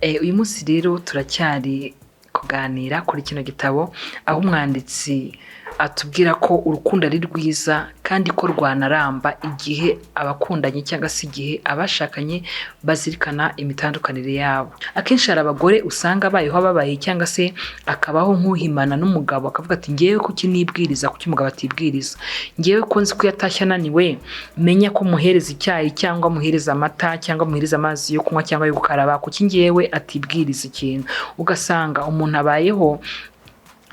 Uyu munsi rero turacyari kuganira kuri kino gitabo aho umwanditsi atubwira ko urukundo ari rwiza kandi ko rwanaramba igihe abakundanye cyangwa se igihe abashakanye bazirikana imitandukanire yabo. Akenshi hari abagore usanga babaye cyangwa se akabaho nk'uhimana n'umugabo akavuga ati ngewe kuki nibwiriza, kuki umugabo atibwiriza, ngewe ko nzi ko yatashye ananiwe menya ko muhereza icyayi cyangwa muhereza amata cyangwa muhereza amazi yo kunywa cyangwa yo gukaraba, kuki ngewe atibwiriza ikintu. Ugasanga umuntu abayeho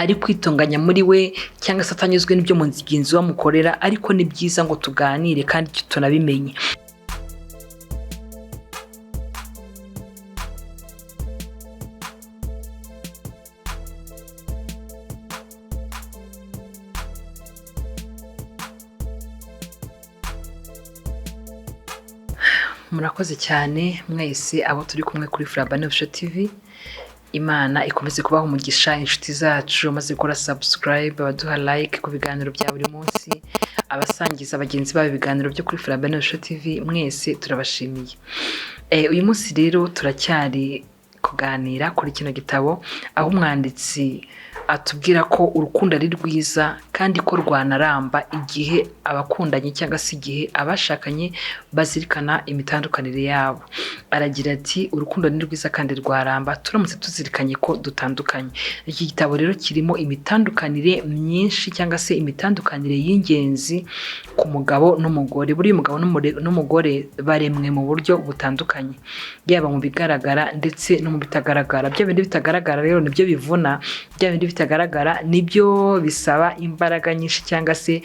ari kwitonganya muri we cyangwa se atanyuzwe n'ibyo mugenzi we amukorera, ariko ni byiza ngo tuganire kandi tunabimenye. Murakoze cyane mwese abo turi kumwe kuri Flabane Official TV. Imana ikomeze kubaha umugisha inshuti zacu, maze gukora subscribe, abaduha like ku biganiro bya buri munsi, abasangiza abagenzi babo ibiganiro byo kuri Flabane Official TV, mwese turabashimiye. Uyu munsi rero turacyari kuganira kuri kino gitabo aho umwanditsi atubwira ko urukundo ari rwiza kandi ko rwanaramba igihe abakundanye cyangwa se igihe abashakanye bazirikana imitandukanire yabo. Aragira ati urukundo ni rwiza kandi rwaramba turamutse tuzirikanye ko dutandukanye. Iki gitabo rero kirimo imitandukanire myinshi cyangwa se imitandukanire y'ingenzi ku mugabo n'umugore. Buri mugabo n'umugore baremwe mu buryo butandukanye, yaba mu bigaragara ndetse no mu bitagaragara. Bya bindi bitagaragara rero nibyo bivuna, bya bindi bitagaragara nibyo bisaba imbaraga nyinshi cyangwa se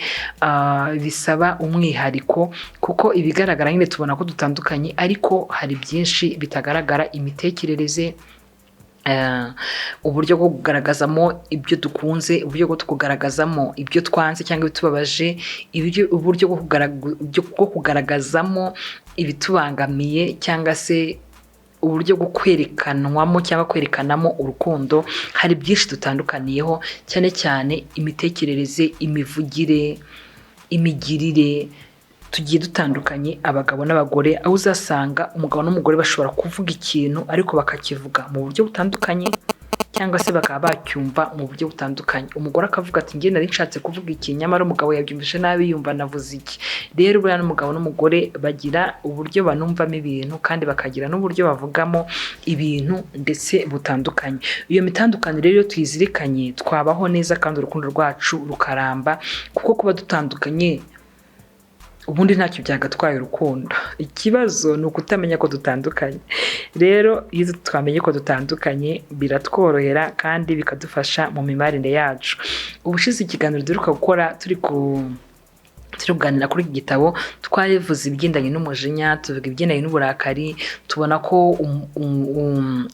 bisaba umwihariko, kuko ibigaragara nyine tubona ko dutandukanye, ariko hari byinshi bitagaragara: imitekerereze, uburyo bwo kugaragazamo ibyo dukunze, uburyo bwo kugaragazamo ibyo twanze cyangwa ibitubabaje, uburyo bwo kugaragazamo ibitubangamiye, cyangwa se uburyo bwo kwerekanwamo cyangwa kwerekanamo urukundo. Hari byinshi dutandukaniyeho, cyane cyane imitekerereze, imivugire, imigirire, tugiye dutandukanye abagabo n'abagore, aho uzasanga umugabo n'umugore bashobora kuvuga ikintu ariko bakakivuga mu buryo butandukanye cyangwa se bakaba bacyumva mu buryo butandukanye. Umugore akavuga ati njye nari nshatse kuvuga iki, nyamara umugabo yabyumvise nabi yumva navuze iki. Rero buriya n'umugabo n'umugore bagira uburyo banumvamo ibintu kandi bakagira n'uburyo bavugamo ibintu ndetse butandukanye. Iyo mitandukanire rero tuyizirikanye twabaho neza kandi urukundo rwacu rukaramba, kuko kuba dutandukanye ubundi ntacyo byagatwaye urukundo. Ikibazo ni ukutamenya ko dutandukanye. Rero iyo twamenye ko dutandukanye biratworohera kandi bikadufasha mu mimarire yacu. Ubushize ikiganiro duheruka gukora turi kuganira kuri iki gitabo, twavuze ibigendanye n'umujinya, tuvuga ibigendanye n'uburakari, tubona ko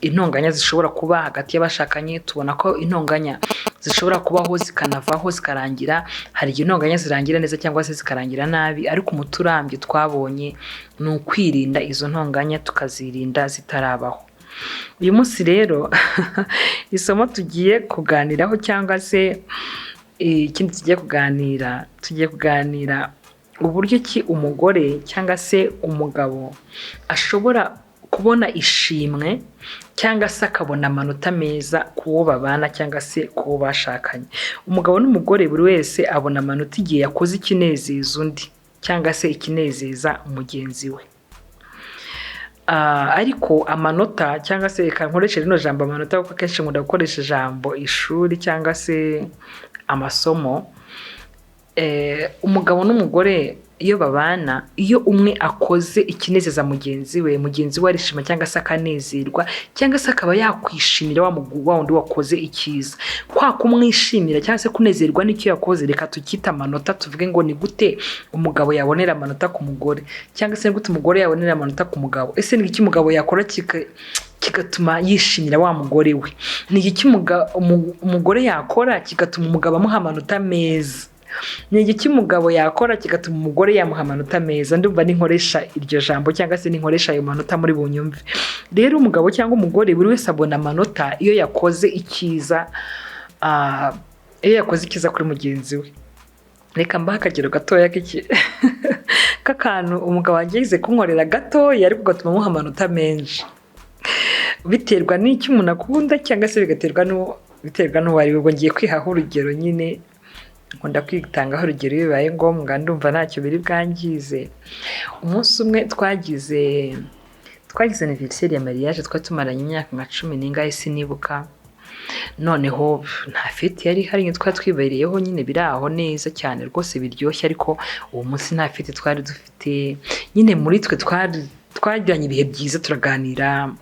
intonganya zishobora kuba hagati y'abashakanye, tubona ko intonganya zishobora kubaho zikanavaho zikarangira. Hari igihe intonganya zirangira neza cyangwa se zikarangira nabi, ariko umuti urambye twabonye ni ukwirinda izo ntonganya, tukazirinda zitarabaho. Uyu munsi rero isomo tugiye kuganiraho cyangwa se ikindi tugiye kuganira uburyo ki umugore cyangwa se umugabo ashobora kubona ishimwe cyangwa se akabona amanota meza ku wo babana cyangwa se ku wo bashakanye. Umugabo n'umugore buri wese abona amanota igihe yakoze ikinezeza undi cyangwa se ikinezeza mugenzi we. Ariko amanota cyangwa se reka nkoreshe rino jambo amanota, kuko akenshi nkunda gukoresha ijambo ishuri cyangwa se amasomo. Umugabo n'umugore iyo babana, iyo umwe akoze ikinezeza mugenzi we arishima cyangwa se akanezerwa, cyangwa se akaba yakwishimira wa wundi wakoze icyiza. Kwa kumwishimira cyangwa se kunezerwa n'icyo yakoze, reka tukita amanota, tuvuge ngo ni gute umugabo yabonera amanota ku mugore, cyangwa se ni gute umugore yabonera amanota ku mugabo. Ese ni iki umugabo yakora kigatuma yishimira wa mugore we? Ni iki umugore yakora kigatuma umugabo amuha amanota meza? Ni iki umugabo yakora kigatuma umugore yamuha amanota meza? Ndumva ninkoresha iryo jambo cyangwa se ninkoresha ayo manota muri bunyumve. Rero umugabo cyangwa umugore buri wese abona amanota iyo yakoze icyiza, kuri mugenzi we. Reka mbaha akagero gatoya k'akantu umugabo yagize kunkorera gatoya ariko gatuma amuha amanota menshi. biterwa n'icyo umuntu akunda cyangwa se biterwa n'uwo ari we. Ubwo ngiye kwihaho urugero nyine, nkunda kwitangaho urugero iyo bibaye ngombwa, ndumva ntacyo biri bwangize. Umunsi umwe twagize anniversaire ya mariage, twari tumaranye imyaka nka 10 n'ingahe sinibuka. Noneho nta fete yari ihari, twari twibereyeho nyine biri aho neza cyane rwose biryoshye, ariko uwo munsi nta fete twari dufite. Nyine muri twe twagiranye ibihe byiza, turaganira,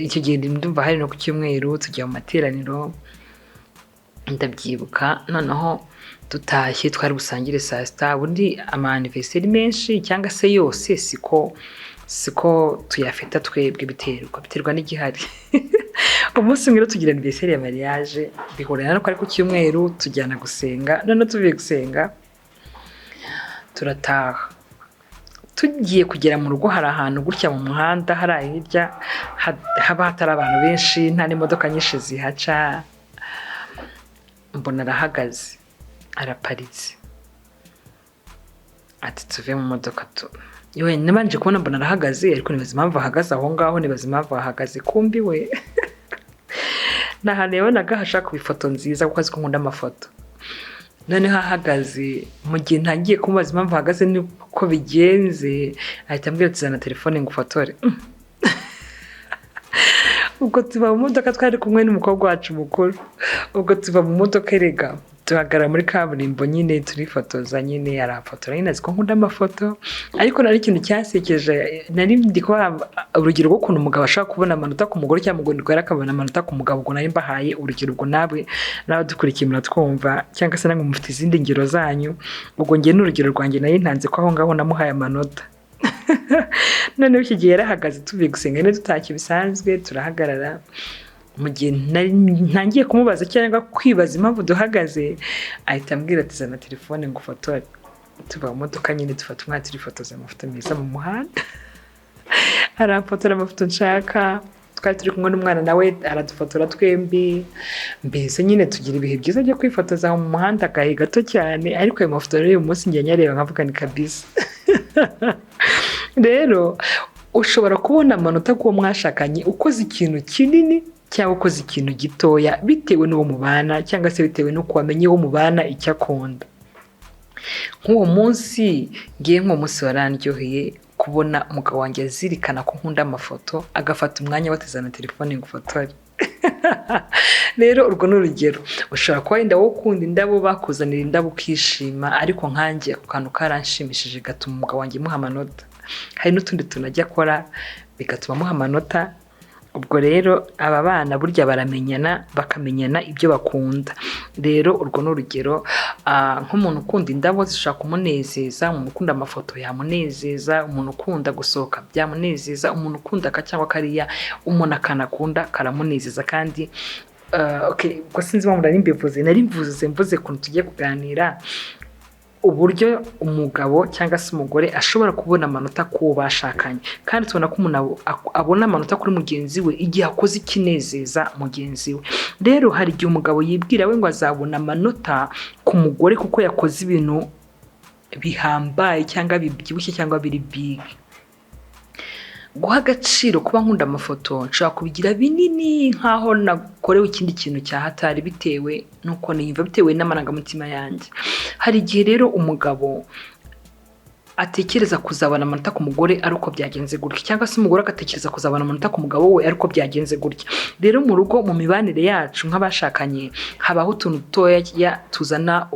icyo gihe ndumva hari no ku cyumweru tujya mu materaniro ndabyibuka. Noneho tutashye twari busangire saa sita. Ubundi ama anniversaire menshi cyangwa se yose siko tuyafita twebwe, biterwa n'igihari. Umunsi umwe tugira anniversaire ya mariage, bihurira no ko ari ku cyumweru, tujyana gusenga. None tuvuye gusenga turataha, tugiye kugera mu rugo hari ahantu gutya mu muhanda hari hirya haba hatari abantu benshi, nta n'imodoka nyinshi zihaca. Mbona arahagaze, araparitse, ati tuve mu modoka yewe nabanje kubona mbona arahagaze, ariko nibaza impamvu ahagaze aho ngaho, nibaza impamvu ahagaze, kumbi we nabonaga hashaka kubifoto nziza kuko azi ko nkunda amafoto. Noneho ahagaze, mu gihe ntangiye kumubaza impamvu ahagaze niko bigenze, ahita ambwira ati zana telefone ngo ufotore. Ubwo tuva mu modoka, twari kumwe n'umukobwa wacu mukuru. Ubwo tuva mu modoka erega tuhagara muri kaburimbo nyine turifotoza, nyine arafotora, nyine azi ko nkunda amafoto. Ariko nari ikintu cyasekeje, nari ndi kuba urugero rw'ukuntu umugabo ashaka kubona amanota ku mugore cyangwa umugore akabona amanota ku mugabo. Ubwo nari mbahaye urugero, ubwo nawe dukurikiye muratwumva, cyangwa se namwe mufite izindi ngero zanyu. Ubwo ngiye n'urugero rwanjye nari ntanze ko aho ngaho namuhaye amanota. Noneho iki gihe yarahagaze, tuvuye gusenga ne tutashye bisanzwe, turahagarara. Mu gihe ntangiye kumubaza cyangwa kwibaza impamvu duhagaze, ahita ambwira ati zana telefone ngo ufotore. Tuva mu modoka nyine dufata umwanya turifotoza amafoto meza mu muhanda. Arafotora amafoto nshaka, twari turi kumwe n'umwana nawe aradufotora twembi. Mbese nyine tugira ibihe byiza byo kwifotoza mu muhanda akahe gato cyane. Ariko ayo mafoto rero uyu munsi ngiye nyareba nkavuga ni kabisa. Rero ushobora kubona amanota k'uwo mwashakanye ukoze ikintu kinini cyangwa ukoze ikintu gitoya, bitewe n'uwo mubana cyangwa se bitewe n'uko wamenye uwo mubana icyo akunda. Nk'uwo munsi warandyoheye kubona umugabo wanjye azirikana ko nkunda amafoto, agafata umwanya watezana telefone ngo ufotore. Rero urwo n'urugero. Ushobora kuba wenda wowe ukunda indabo, bakuzanira indabo ukishima, ariko nkanjye ako kantu karanshimishije gatuma umugabo wanjye muha amanota. Hari n'utundi tunajya akora bigatuma muha amanota. Ubwo rero aba bana burya baramenyana, bakamenyana ibyo bakunda. Rero urwo n'urugero. Nk'umuntu ukunda indabo zishaka kumunezeza, umuntu ukunda amafoto yamunezeza, umuntu ukunda gusohoka byamunezeza, umuntu ukunda cyangwa kariya, umuntu akanakunda karamunezeza. Kandi ubwo sinzi impamvu nari mvuze kuntu tugiye kuganira uburyo umugabo cyangwa se umugore ashobora kubona amanota ku bashakanye. Kandi tubona ko umuntu abona amanota kuri mugenzi we igihe akoze ikinezeza mugenzi we. Rero hari igihe umugabo yibwira we ngo azabona amanota ku mugore kuko yakoze ibintu bihambaye cyangwa bibyibushye cyangwa biri big. Guha agaciro kuba nkunda amafoto nshaka kubigira binini nkaho nakorewe ikindi kintu cyahatari, bitewe nuko niyumva, bitewe n'amarangamutima yanjye. Hari igihe rero umugabo atekereza kuzabana amanota ku mugore ari uko byagenze gutya, cyangwa se umugore agatekereza kuzabana amanota ku mugabo we ari uko byagenze gutya. Rero mu rugo, mu mibanire yacu nk'abashakanye, habaho utuntu dutoya tuzana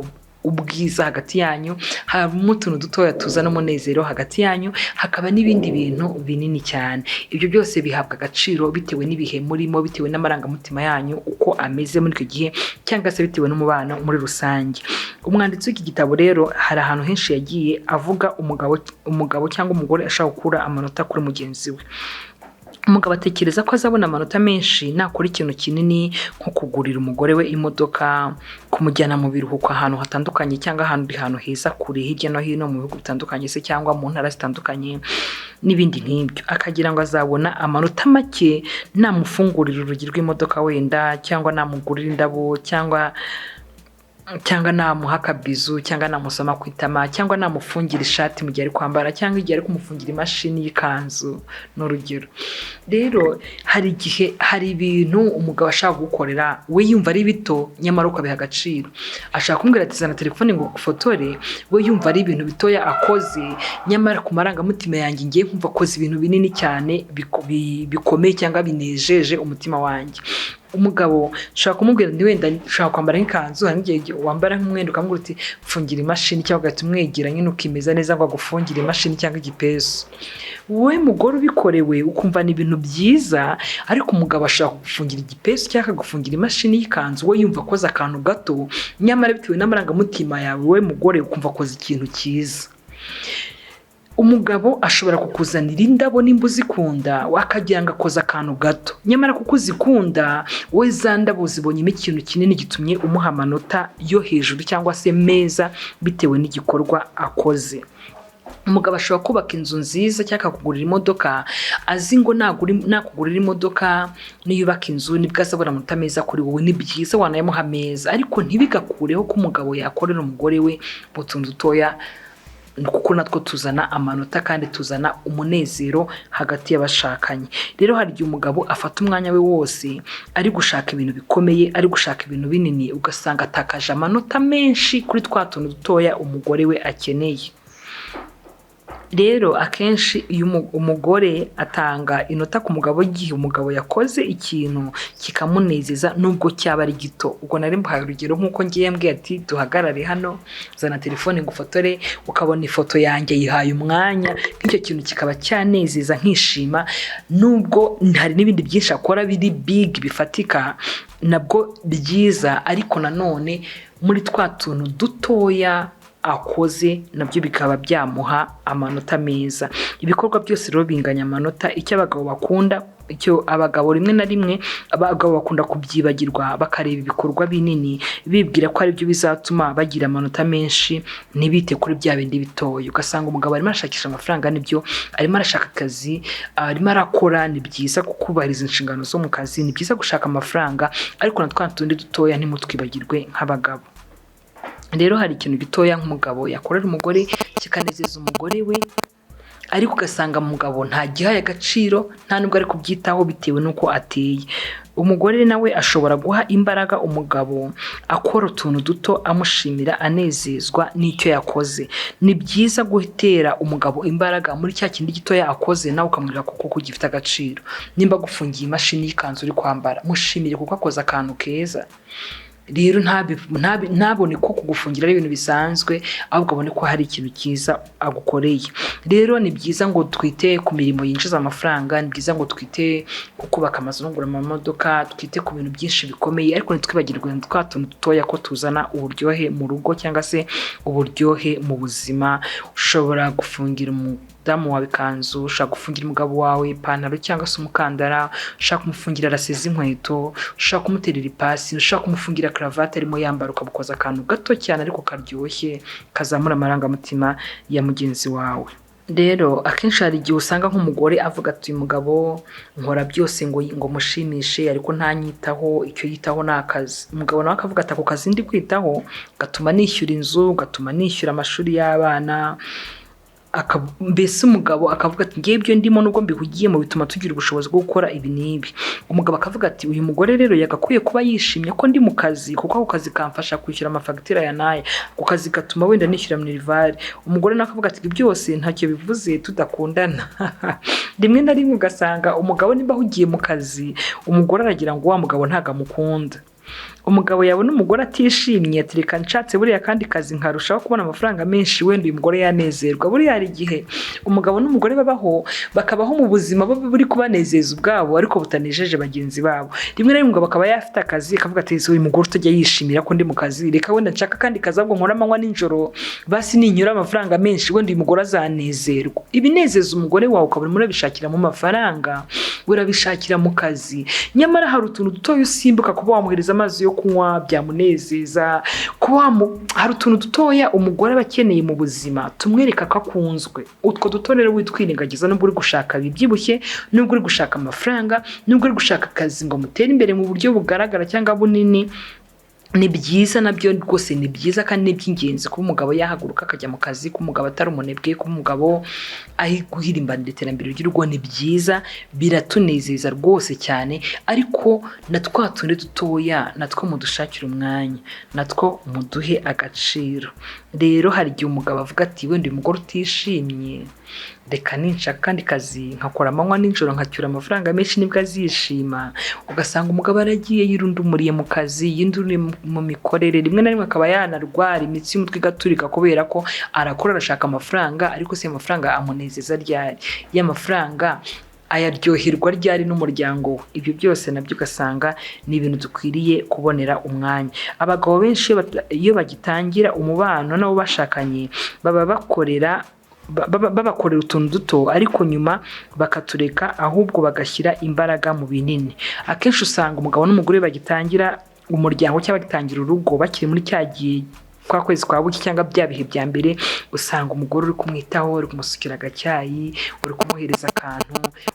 ubwiza hagati yanyu, habamo utuntu dutoya tuzana umunezero hagati yanyu, hakaba n'ibindi bintu binini cyane. Ibyo byose bihabwa agaciro bitewe n'ibihe murimo, bitewe n'amarangamutima yanyu uko ameze muri icyo gihe, cyangwa se bitewe n'umubano muri rusange. Umwanditsi w'iki gitabo rero hari ahantu henshi yagiye avuga umugabo cyangwa umugore ashaka gukura amanota kuri mugenzi we. Umugabo atekereza ko azabona amanota menshi nakora ikintu kinini, nko kugurira umugore we imodoka, kumujyana mu biruhuko ahantu hatandukanye, cyangwa ahantu heza kure hirya no hino mu bihugu bitandukanye se cyangwa mu ntara zitandukanye n'ibindi nk'ibyo. Akagira ngo azabona amanota make namufungurira urugi rw'imodoka wenda, cyangwa namugurira indabo, cyangwa cyangwa namuha akabizu cyangwa namusoma ku itama cyangwa namufungira ishati mu gihe ari kwambara cyangwa igihe ari kumufungira imashini y'ikanzu n'urugero. Rero hari igihe hari ibintu umugabo ashaka gukorera we yumva ari bito nyamara ukabiha agaciro. Ashaka kumbwira ati zana telefone ngo gufotore, we yumva ari ibintu bitoya akoze nyamara ku marangamutima yanjye ngiye kumva akoze ibintu binini cyane bikomeye cyangwa binejeje umutima wanjye. Umugabo ushaka kumubwira ndi wenda ushaka kwambara nk'ikanzu, hari igihe wambara nk'umwenda ukamubwira uti mfungira imashini cyangwa ugahita umwegera nyine ukimeza neza ngo agufungire imashini cyangwa igipesu. Wowe mugore ubikorewe ukumva ni ibintu byiza, ariko umugabo ashaka kugufungira igipesu cyangwa akagufungira imashini y'ikanzu we yumva akoze akantu gato nyamara bitewe n'amarangamutima yawe wowe mugore ukumva akoze ikintu cyiza. Umugabo ashobora kukuzanira indabo nimba uzikunda wakagira ngo akoze akantu gato nyamara kuko uzikunda we za ndabo zibonyemo ikintu kinini gitumye umuha amanota yo hejuru cyangwa se meza bitewe n'igikorwa akoze. Umugabo ashobora kubaka inzu nziza cyangwa akakugurira imodoka azi ngo nakugurira imodoka niyubaka inzu nibwo azabona amanota meza kuri wowe. Ni byiza wanayamuha meza, ariko ntibigakureho ko umugabo yakorera umugore we mu tuntu dutoya, kuko natwo tuzana amanota kandi tuzana umunezero hagati y'abashakanye. Rero hari igihe umugabo afata umwanya we wose ari gushaka ibintu bikomeye, ari gushaka ibintu binini, ugasanga atakaje amanota menshi kuri twa tuntu dutoya umugore we akeneye. Rero akenshi iyo umugore atanga inota ku mugabo igihe umugabo yakoze ikintu kikamunezeza nubwo cyaba ari gito. Ubwo nari mbahaye urugero nk'uko ngiye mbwiye ati duhagarare hano zana telefone ngufotore, ukabona ifoto yanjye yihaye umwanya, nk'icyo kintu kikaba cyanezeza nkishima. Nubwo hari n'ibindi byinshi akora biri big bifatika nabwo byiza, ariko nanone muri twa tuntu dutoya akoze nabyo bikaba byamuha amanota meza. Ibikorwa byose rero binganya amanota. Icyo abagabo bakunda, icyo abagabo rimwe na rimwe abagabo bakunda kubyibagirwa bakareba ibikorwa binini bibwira ko ari byo bizatuma bagira amanota menshi, ntibite kuri bya bindi bitoya. Ugasanga umugabo arimo arashakisha amafaranga, nibyo arimo arashaka akazi, arimo arakora, ni byiza kubahiriza inshingano zo mu kazi, ni byiza gushaka amafaranga, ariko na twa tundi dutoya ntimutwibagirwe nk'abagabo. Rero hari ikintu gitoya nk'umugabo yakorera umugore kikanezeza umugore we, ariko ugasanga umugabo nta gihaye agaciro, nta nubwo ari kubyitaho bitewe n'uko ateye. Umugore nawe ashobora guha imbaraga umugabo akora utuntu duto amushimira, anezezwa n'icyo yakoze. Ni byiza gutera umugabo imbaraga muri cya kindi gitoya akoze, nawe ukamubwira kuko gifite agaciro. Nimba gufungiye imashini y'ikanzu uri kwambara, mushimire kuko akoze akantu keza. Rero ntabone ko kugufungira ari ibintu bisanzwe, ahubwo abone ko hari ikintu cyiza agukoreye. Rero ni byiza ngo twite ku mirimo yinjiza amafaranga, ni byiza ngo twite ku kubaka amazu no kugura amamodoka, twite ku bintu byinshi bikomeye, ariko ntitwibagirwe twa tuntu dutoya ko tuzana uburyohe mu rugo cyangwa se uburyohe mu buzima. Ushobora gufungira umudamu wawe ikanzu, ushaka gufungira umugabo wawe ipantaro cyangwa se umukandara, ushaka kumufungira raseze inkweto, ushaka kumuterera ipasi, ushaka kumufungira karavate arimo yambara, ukabukoza akantu gato cyane ariko karyoshye kazamura amarangamutima ya mugenzi wawe. Rero akenshi hari igihe usanga nk'umugore avuga ati uyu mugabo nkora byose ngo mushimishe ariko ntanyitaho, icyo yitaho ni akazi. Umugabo nawe akavuga ati ako kazi ndi kwitaho gatuma nishyura inzu, gatuma nishyura amashuri y'abana. Mbese umugabo akavuga ati ngiye ibyo ndimo nubwo mbihugiyemo bituma tugira ubushobozi bwo gukora ibi n'ibi. Umugabo akavuga ati uyu mugore rero yagakwiye kuba yishimye ko ndi mu kazi, kuko ako kazi kamfasha kwishyura amafagitire ya naye, ako kazi gatuma wenda nishyura minerivare. Umugore nawe akavuga ati ibi byose ntacyo bivuze tudakundana. Rimwe na rimwe ugasanga umugabo nimba ahugiye mu kazi, umugore aragira ngo wa mugabo ntago amukunda. Umugabo yabona umugore atishimye ati reka nshatse buriya kandi kazi nkarushaho kubona amafaranga menshi, wenda uyu mugore yanezerwa. Buriya hari igihe umugabo n'umugore bakabaho mu buzima buri kubanezeza ubwabo ariko butanejeje bagenzi babo. Rimwe na rimwe umugabo akaba yafite akazi akavuga ati uyu mugore utajya yishimira ko ndi mu kazi, reka wenda nshaka kandi kazi ahubwo nkora amanywa n'ijoro, basi ninyura amafaranga menshi wenda uyu mugore azanezerwa. Ibinezeza umugore wawe ukabona murabishakira mu mafaranga, urabishakira mu kazi, nyamara hari utuntu dutoya usimbuka kuba wamuhereza amazi yo kunywa byamunezeza. Hari utuntu dutoya umugore aba akeneye mu buzima tumwereka ko akunzwe. Utwo duto rero witwirengagiza, nubwo uri gushaka bibyibushye, nubwo uri gushaka amafaranga, nubwo uri gushaka akazi ngo mutere imbere mu buryo bugaragara cyangwa bunini, ni byiza nabyo rwose, ni byiza kandi ni iby'ingenzi kuba umugabo yahaguruka akajya mu kazi, kuba umugabo atari umunebwe, kuba umugabo ari guhirimbanira iterambere ry'urugo, ni byiza, biratunezeza rwose cyane. Ariko na twa tundi dutoya natwo mudushakire umwanya, natwo muduhe agaciro. Rero hari igihe umugabo avuga ati wenda uyu mugore utishimye, reka ninshaka kandi kazi nkakora amanywa n'ijoro nkacyura amafaranga menshi nibwo azishima. Ugasanga umugabo aragiye yirundumuriye mu kazi, yinduriye mu mikorere, rimwe na rimwe akaba yanarwara imitsi y'umutwe igaturika kubera ko arakora arashaka amafaranga, ariko si amafaranga amunezeza ryari, y'amafaranga ayaryoherwa ryari n'umuryango we. Ibyo byose nabyo ugasanga ni ibintu dukwiriye kubonera umwanya. Abagabo benshi iyo bagitangira umubano nabo bashakanye baba babakorera utuntu duto, ariko nyuma bakatureka, ahubwo bagashyira imbaraga mu binini. Akenshi usanga umugabo n'umugore bagitangira umuryango cyangwa bagitangira urugo bakiri muri cya gihe kwa kwezi kwa buki cyangwa bya bihe bya mbere, usanga umugore uri kumwitaho, uri kumusukira agacyayi, uri kumuhereza akantu,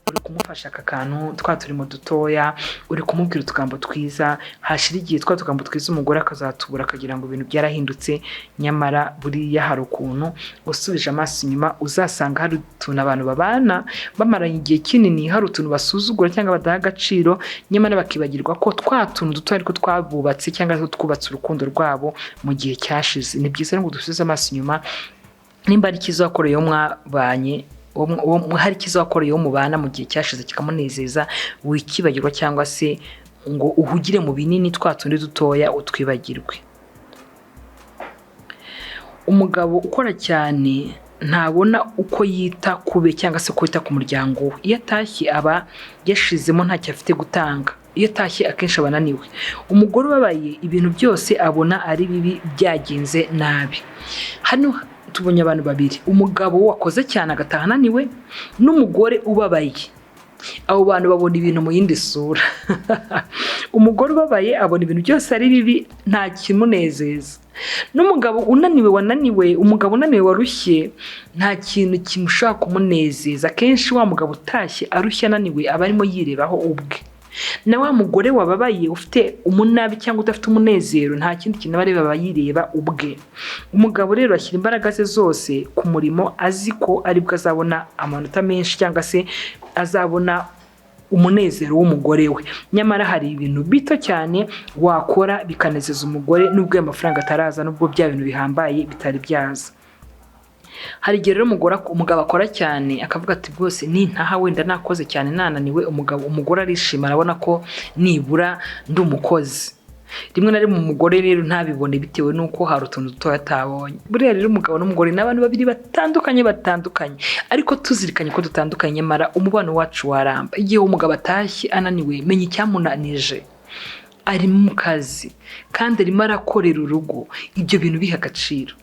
uri kumufasha aka kantu twa turimo dutoya, uri kumubwira utugambo twiza. Hashira igihe twa tugambo twiza umugore akazatubura akagira ngo ibintu byarahindutse, nyamara buriya hari ukuntu usubije amaso inyuma uzasanga hari utuntu abantu babana bamaranye igihe kinini, hari utuntu basuzugura cyangwa badaha agaciro, nyamara bakibagirwa ko twa tuntu duto ariko twabubatse cyangwa twubatse urukundo rwabo mu gihe cyashize. Ni byiza ngo dusubize amaso inyuma, nimba ari icyiza wakoreye mwabanye, hari icyiza wakoreye mubana mu gihe cyashize kikamunezeza, wikibagirwa cyangwa se ngo uhugire mu binini twa tundi dutoya utwibagirwe. Umugabo ukora cyane ntabona uko yita kube cyangwa se kwita ku muryango we. Iyo atashye aba yashizemo ntacyo afite gutanga. Iyo atashye akenshi aba ananiwe. Umugore ubabaye ibintu byose abona ari bibi, byagenze nabi. Hano tubonye abantu babiri, umugabo wakoze cyane agataha ananiwe n'umugore ubabaye. Abo bantu babona ibintu mu yindi sura. Umugore ubabaye abona ibintu byose ari bibi, nta kimunezeza. N'umugabo wananiwe, umugabo unaniwe warushye, nta kintu kimushaka kumunezeza. Akenshi wa mugabo utashye arushye ananiwe aba arimo yirebaho ubwe. Na wa mugore wababaye ufite umunabi cyangwa udafite umunezero, nta kindi kintu aba yireba ubwe. Umugabo rero ashyira imbaraga ze zose ku murimo, azi ko aribwo azabona amanota menshi cyangwa se azabona umunezero w'umugore we. Nyamara hari ibintu bito cyane wakora bikanezeza umugore nubwo ayo mafaranga ataraza, nubwo bya bintu bihambaye bitari byaza. Hari igihe rero umugabo akora cyane akavuga ati rwose nintaha wenda nakoze cyane nananiwe, umugore arishima, arabona ko nibura ndi umukozi. Rimwe na rimwe umugore rero ntabibone bitewe n'uko hari utuntu dutoya atabonye. Buriya rero umugabo n'umugore ni abantu babiri batandukanye, ariko tuzirikanye ko dutandukanye, nyamara umubano wacu waramba. Igihe umugabo atashye ananiwe, menya icyamunanije. Ari mu kazi kandi arimo arakorera urugo, ibyo bintu biha agaciro.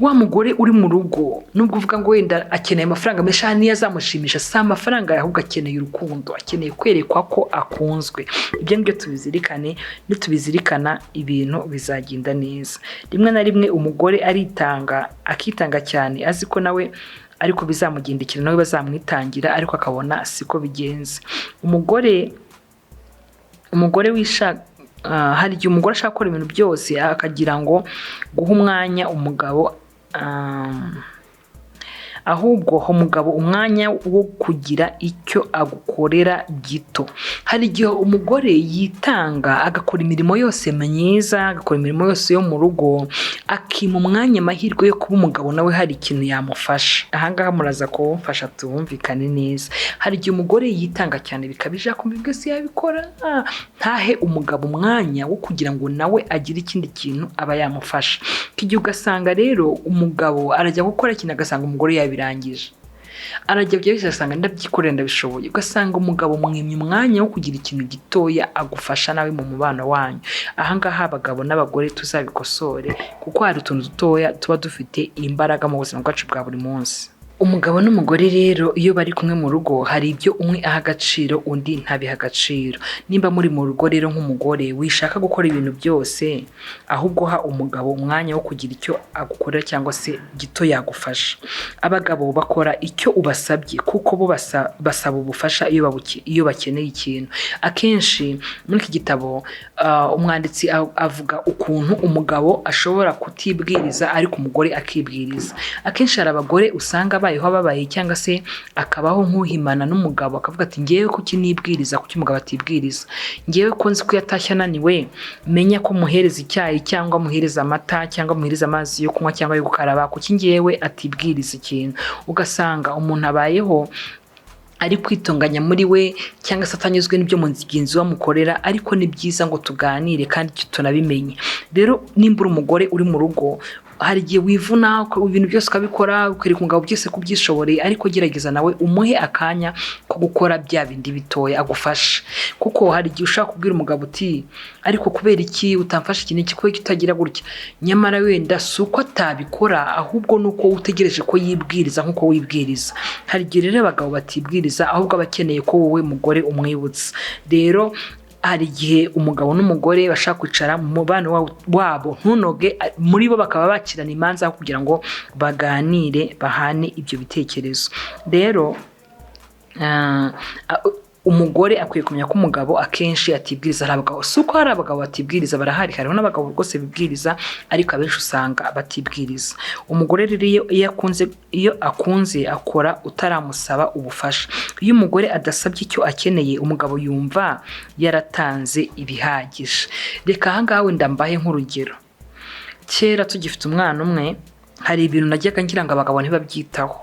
Wa mugore uri mu rugo nubwo uvuga ngo wenda akeneye amafaranga menshi, niyo azamushimisha, si amafaranga ahubwo akeneye urukundo, akeneye kwerekwa ko akunzwe. Ibyo ngibyo tubizirikane, nitubizirikana ibintu bizagenda neza. Rimwe na rimwe umugore akitanga cyane, azi ko nawe ariko bizamugendekera, nawe bazamwitangira, ariko akabona siko bigenze. Umugore wishaka, hari igihe umugore ashaka gukora ibintu byose akagira ngo guha umwanya umugabo, ahubwo umugabo umwanya wo kugira icyo agukorera gito. Hari igihe umugore yitanga agakora imirimo yose myiza, agakora imirimo yose yo mu rugo, akima umwanya amahirwe yo kuba umugabo nawe hari ikintu yamufasha. Ahangaha muraza kumfasha tubumvikane neza. Hari igihe umugore yitanga cyane bikabije, akumva byose yabikora, ntahe umugabo umwanya wo kugira ngo nawe agire ikindi kintu aba yamufasha. Igihe ugasanga rero umugabo arajya gukora ikintu agasanga umugore yabirangije, arajya byose asanga ndabyikorera ndabishoboye, ugasanga umugabo mwimye umwanya wo kugira ikintu gitoya agufasha nawe mu mubano wanyu. Ahangaha abagabo n'abagore tuzabikosore, kuko hari utuntu dutoya tuba dufite imbaraga mu buzima bwacu bwa buri munsi. Umugabo n'umugore rero iyo bari kumwe mu rugo, hari ibyo umwe aha agaciro undi ntabiha agaciro. Nimba muri mu rugo rero nk'umugore wishaka gukora ibintu byose, ahubwo ha umugabo umwanya wo kugira icyo agukorera cyangwa se gito yagufasha. Abagabo bakora icyo ubasabye kuko bo basaba ubufasha iyo bakeneye ikintu. Akenshi muri iki gitabo umwanditsi avuga ukuntu umugabo ashobora kutibwiriza ariko umugore akibwiriza. Akenshi hari abagore usanga abayeho ababaye cyangwa se akabaho nk'uhimana n'umugabo akavuga ati ngewe kuki nibwiriza, kuki umugabo atibwiriza, ngewe ko nzi ko yatashye ananiwe menya ko muhereza icyayi cyangwa muhereza amata cyangwa muhereza amazi yo kunywa cyangwa yo gukaraba, kuki ngewe atibwiriza ikintu. Ugasanga umuntu abayeho ari kwitunganya muri we cyangwa se atanyuzwe n'ibyo mugenzi we amukorera, ariko ni byiza ngo tuganire kandi tunabimenye. Rero nimba uri umugore uri mu rugo, hari igihe wivuna ibintu byose ukabikora ukereka umugabo byose kubyishoboreye, ariko gerageza nawe umuhe akanya ko gukora bya bindi bitoya agufasha. Kuko hari igihe ushaka kubwira umugabo uti ariko kubera iki utamfasha iki n'iki, kubera utagira gutya, nyamara wenda si uko atabikora ahubwo nuko utegereje ko yibwiriza nk'uko wibwiriza. Hari igihe rero abagabo batibwiriza ahubwo abakeneye ko wowe mugore umwibutsa. Rero hari igihe umugabo n'umugore bashaka kwicara mu mubano wabo ntunoge, muri bo bakaba bakirana imanza kugira ngo baganire bahane ibyo bitekerezo. Rero umugore akwiye kumenya ko umugabo akenshi atibwiriza. Hari abagabo, si uko hari abagabo batibwiriza, barahari, hariho n'abagabo rwose bibwiriza, ariko abenshi usanga batibwiriza. Umugore rero iyo akunze akora utaramusaba ubufasha. Iyo umugore adasabye icyo akeneye, umugabo yumva yaratanze ibihagije. Reka ahangaha wenda mbahe nk'urugero. Kera tugifite umwana umwe, hari ibintu najyaga ngira ngo abagabo ntibabyitaho.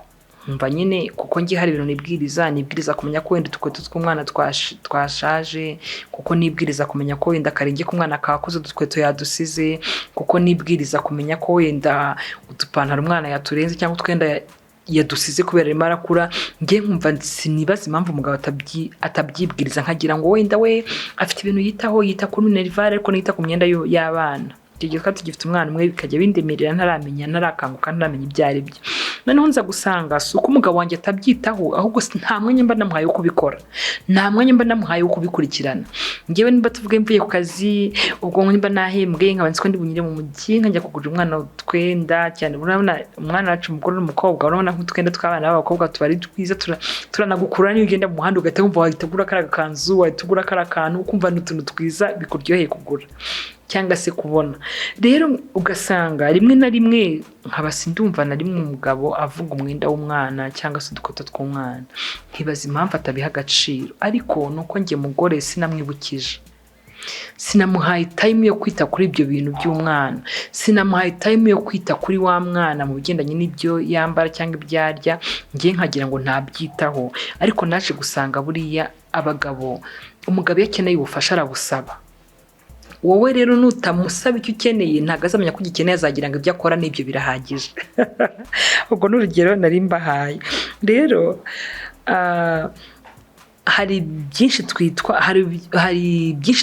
Mva nyine kuko ngiye hari ibintu nibwiriza kumenya ko wenda udukweto tw'umwana twashaje, kuko nibwiriza kumenya ko wenda akarenge k'umwana kakuze udukweto yadusize, kuko nibwiriza kumenya ko wenda udupantaro umwana yaturenze cyangwa utwenda yadusize kubera arimo arakura. Ngiye nkumva sinibaza impamvu umugabo atabyibwiriza, nkagira ngo wenda we afite ibintu yita kuri minerivare ariko ntiyita ku myenda y'abana. Igihe tugifite umwana umwe bikajya bindemerera ntarakanguka ntaramenya ibyo ari byo. Noneho nza gusanga si uko umugabo wanjye atabyitaho, ahubwo nta mwanya mba namuhaye wo kubikora, nta mwanya mba namuhaye wo kubikurikirana. Ngewe nimba tuvuge mvuye ku kazi, ubwo nimba nahembwe nkaba nzi ko ndi bunyire mu mujyi nkajya kugurira umwana utwenda, cyane urabona umwana wacu umugore n'umukobwa, urabona nk'utwenda tw'abana b'abakobwa tuba ari twiza, turanagukura niyo ugenda mu muhanda ugahita wumva wahita ugura kariya gakanzu, wahita ugura kariya kantu, ukumva ni utuntu twiza bikuryoheye kugura cyangwa se kubona. Rero ugasanga rimwe na rimwe nkaba sindumva na rimwe umugabo avuga umwenda w'umwana cyangwa se udukweto tw'umwana, nkibaza impamvu atabiha agaciro. Ariko nuko njye mugore sinamwibukije, sinamuhaye time yo kwita kuri ibyo bintu by'umwana, sinamuhaye time yo kwita kuri wa mwana mu bigendanye n'ibyo yambara cyangwa ibyo arya, ngiye nkagira ngo ntabyitaho. Ariko naje gusanga buriya abagabo, umugabo iyo akeneye ubufasha arabusaba. Wowe rero nutamusaba icyo ukeneye ntabwo azamenya ko ugikeneye, azagira ngo ibyo akora n'ibyo birahagije. Ubwo n'urugero nari mbahaye. Rero hari byinshi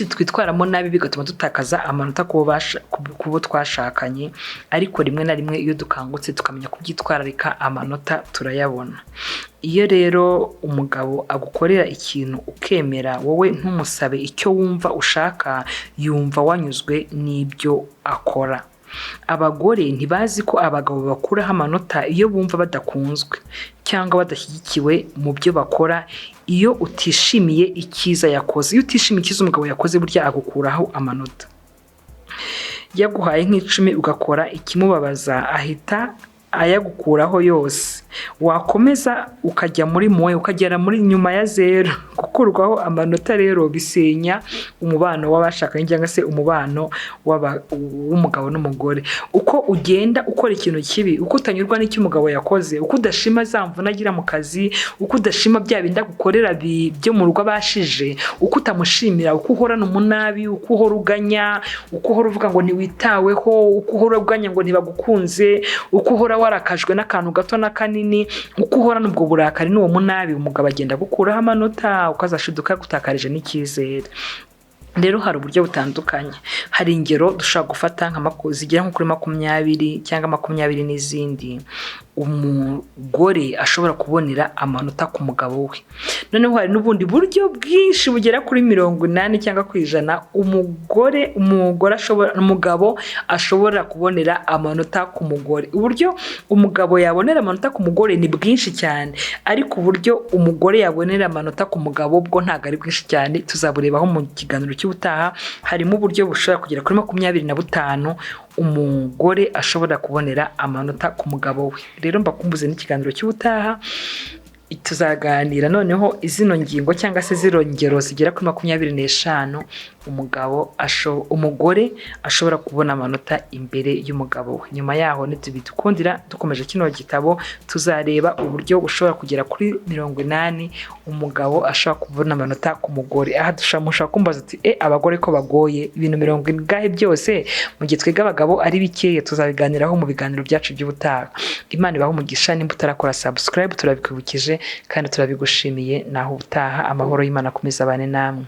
twitwaramo nabi bigatuma dutakaza amanota ku bo twashakanye, ariko rimwe na rimwe iyo dukangutse tukamenya kubyitwararika amanota turayabona. Iyo rero umugabo agukorera ikintu ukemera, wowe ntumusabe icyo wumva ushaka, yumva wanyuzwe n'ibyo akora. Abagore ntibazi ko abagabo bakuraho amanota iyo bumva badakunzwe cyangwa badashyigikiwe mu byo bakora. Iyo utishimiye icyiza yakoze, iyo utishimiye icyiza umugabo yakoze, burya agukuraho amanota. Yaguhaye nk'icumi ugakora ikimubabaza, ahita ayagukuraho yose. Wakomeza ukajya muri moye, ukagera muri nyuma ya zero. Gukurwaho amanota rero bisenya umubano w'abashakanye cyangwa se umubano w'umugabo n'umugore. Uko ugenda ukora ikintu kibi, uko utanyurwa n'icyo umugabo yakoze, uko udashima za mvune agira mu kazi, uko udashima bya bindi agukorera byo mu rugo abashije, uko utamushimira, uko uhorana umunabi, uko uhora uganya, uko uhora uvuga ngo ntiwitaweho, uko uhora uganya ngo ntibagukunze, uko uhora warakajwe n'akantu gato na kanini, uko uhorana ubwo burakari n'uwo munabi, umugabo agenda gukuraho amanota, ukazashiduka gutakarije n'icyizere. Rero hari uburyo butandukanye. Hari ingero dushobora gufata zigera nko kuri 20 cyangwa 20 n'izindi. umugore ashobora kubonera amanota ku mugabo we. Noneho hari n'ubundi buryo bwinshi bugera kuri 80 cyangwa ku ijana umugabo ashobora kubonera amanota ku mugore. Uburyo umugabo yabonera amanota ku mugore ni bwinshi cyane, ariko uburyo umugore yabonera amanota ku mugabo bwo ntabwo ari bwinshi cyane. Tuzaburebaho mu kiganiro cy'ubutaha. Harimo uburyo bushobora kugera kuri 25 umugore ashobora kubonera amanota ku mugabo we. Rero mbakumbuze n'ikiganiro cy'ubutaha, tuzaganira noneho izino ngingo cyangwa se ziro ngero zigera kuri 25 umugore ashobora kubona amanota imbere y'umugabo we. Nyuma yaho nitubidukundira dukomeje kino gitabo tuzareba uburyo ushobora kugera kuri 80 umugabo ashobora kubona amanota ku mugore. Aha dushaka kumbaza ati abagore ko bagoye ibintu 70 byose mu gihe twega abagabo ari bikeye. Tuzabiganiraho mu biganiro byacu by'ubutaha. Imana ibaho umugisha. Nimba utarakora subscribe turabikubukije kandi turabigushimiye. Naho ubutaha, amahoro y'Imana akomeza abane namwe.